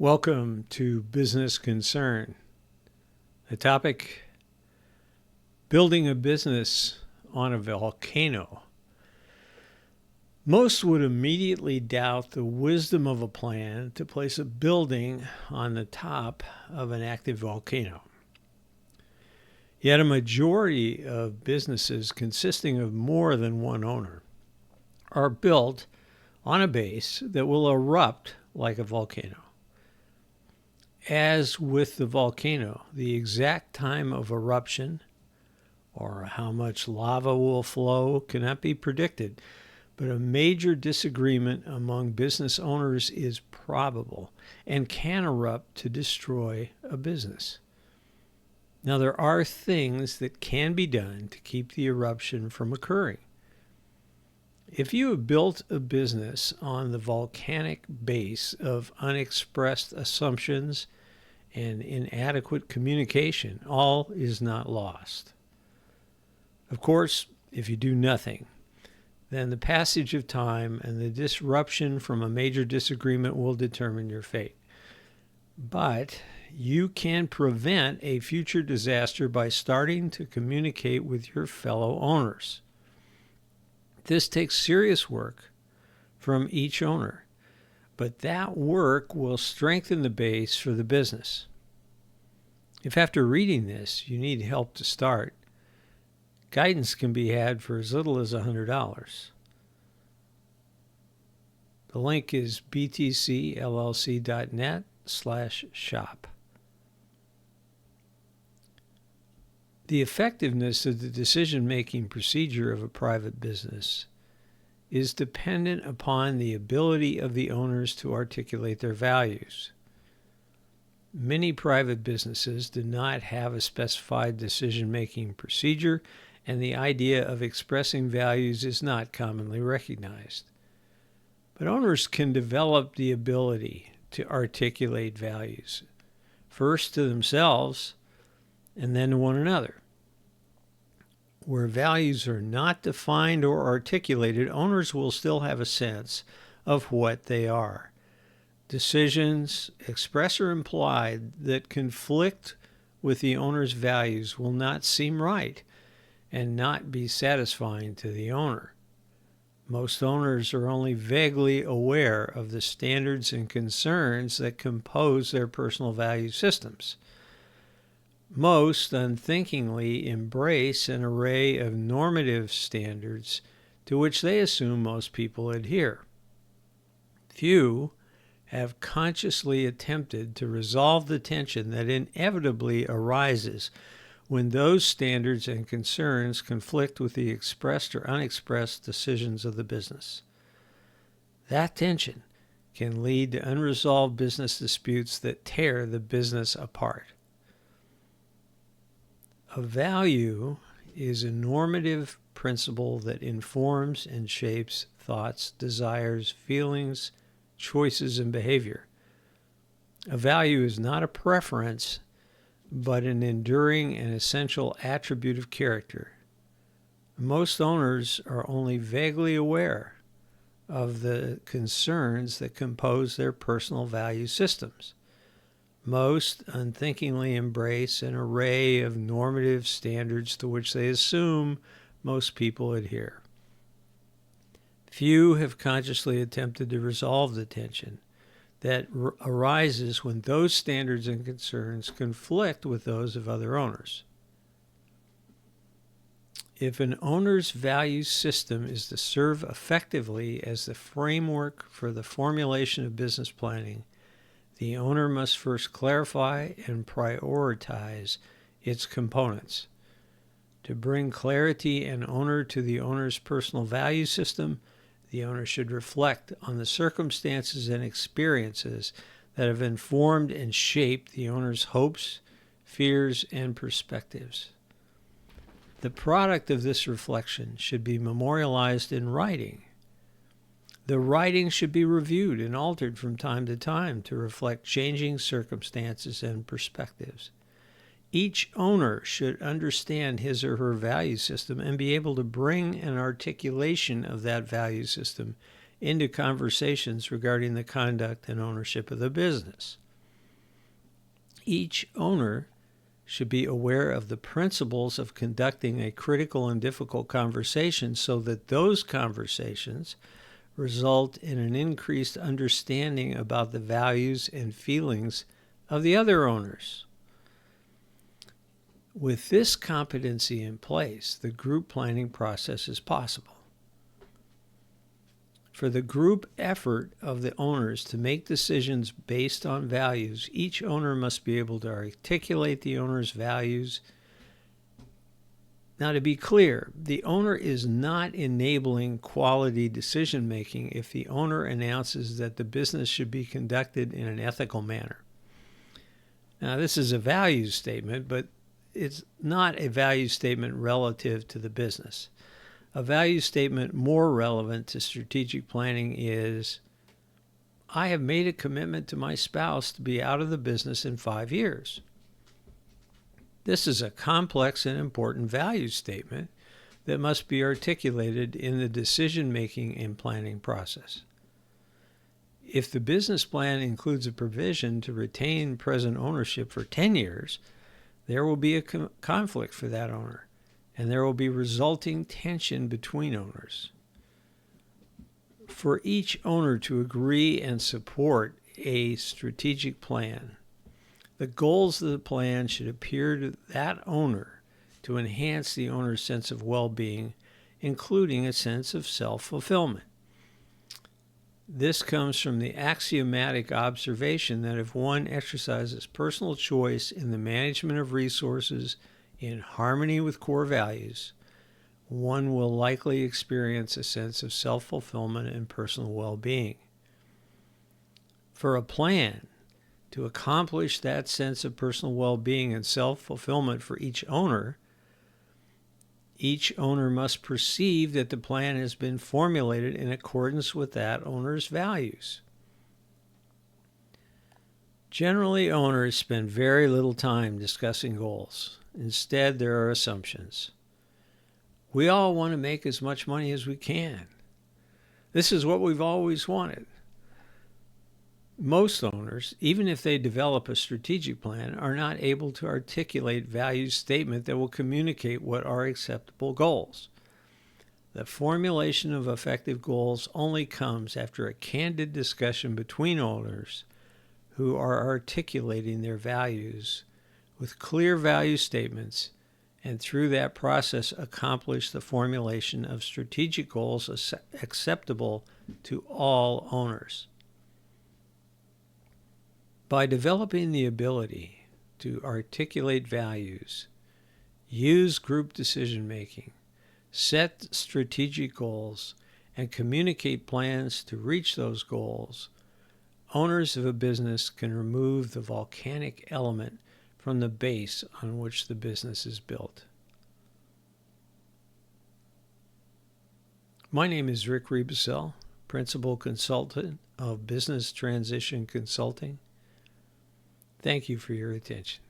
Welcome to Business Concern. The topic, building a business on a volcano. Most would immediately doubt the wisdom of a plan to place a building on the top of an active volcano. Yet a majority of businesses consisting of more than one owner are built on a base that will erupt like a volcano. As with the volcano, the exact time of eruption or how much lava will flow cannot be predicted, but a major disagreement among business owners is probable and can erupt to destroy a business. Now, there are things that can be done to keep the eruption from occurring. If you have built a business on the volcanic base of unexpressed assumptions and inadequate communication, all is not lost. Of course, if you do nothing, then the passage of time and the disruption from a major disagreement will determine your fate. But you can prevent a future disaster by starting to communicate with your fellow owners. This takes serious work from each owner, but that work will strengthen the base for the business. If after reading this you need help to start, guidance can be had for as little as $100. The link is btcllc.net/shop. The effectiveness of the decision-making procedure of a private business is dependent upon the ability of the owners to articulate their values. Many private businesses do not have a specified decision-making procedure, and the idea of expressing values is not commonly recognized. But owners can develop the ability to articulate values, first to themselves and then to one another. Where values are not defined or articulated, owners will still have a sense of what they are. Decisions, expressed or implied, that conflict with the owner's values will not seem right and not be satisfying to the owner. Most owners are only vaguely aware of the standards and concerns that compose their personal value systems. Most unthinkingly embrace an array of normative standards to which they assume most people adhere. Few have consciously attempted to resolve the tension that inevitably arises when those standards and concerns conflict with the expressed or unexpressed decisions of the business. That tension can lead to unresolved business disputes that tear the business apart. A value is a normative principle that informs and shapes thoughts, desires, feelings, choices, and behavior. A value is not a preference, but an enduring and essential attribute of character. Most owners are only vaguely aware of the concerns that compose their personal value systems. Most unthinkingly embrace an array of normative standards to which they assume most people adhere. Few have consciously attempted to resolve the tension that arises when those standards and concerns conflict with those of other owners. If an owner's value system is to serve effectively as the framework for the formulation of business planning, the owner must first clarify and prioritize its components. To bring clarity and owner to the owner's personal value system, the owner should reflect on the circumstances and experiences that have informed and shaped the owner's hopes, fears, and perspectives. The product of this reflection should be memorialized in writing. The writing should be reviewed and altered from time to time to reflect changing circumstances and perspectives. Each owner should understand his or her value system and be able to bring an articulation of that value system into conversations regarding the conduct and ownership of the business. Each owner should be aware of the principles of conducting a critical and difficult conversation so that those conversations result in an increased understanding about the values and feelings of the other owners. With this competency in place, the group planning process is possible. For the group effort of the owners to make decisions based on values, each owner must be able to articulate the owner's values. Now, to be clear, the owner is not enabling quality decision-making if the owner announces that the business should be conducted in an ethical manner. Now, this is a values statement, but it's not a value statement relative to the business. A value statement more relevant to strategic planning is, I have made a commitment to my spouse to be out of the business in 5 years. This is a complex and important value statement that must be articulated in the decision-making and planning process. If the business plan includes a provision to retain present ownership for 10 years, there will be a conflict for that owner, and there will be resulting tension between owners. For each owner to agree and support a strategic plan, the goals of the plan should appear to that owner to enhance the owner's sense of well-being, including a sense of self-fulfillment. This comes from the axiomatic observation that if one exercises personal choice in the management of resources in harmony with core values, one will likely experience a sense of self-fulfillment and personal well-being. For a plan to accomplish that sense of personal well-being and self-fulfillment for each owner must perceive that the plan has been formulated in accordance with that owner's values. Generally, owners spend very little time discussing goals. Instead, there are assumptions. We all want to make as much money as we can. This is what we've always wanted. Most owners, even if they develop a strategic plan, are not able to articulate value statement that will communicate what are acceptable goals. The formulation of effective goals only comes after a candid discussion between owners who are articulating their values with clear value statements, and through that process accomplish the formulation of strategic goals acceptable to all owners. By developing the ability to articulate values, use group decision-making, set strategic goals, and communicate plans to reach those goals, owners of a business can remove the volcanic element from the base on which the business is built. My name is Rick Rebusel, Principal Consultant of Business Transition Consulting. Thank you for your attention.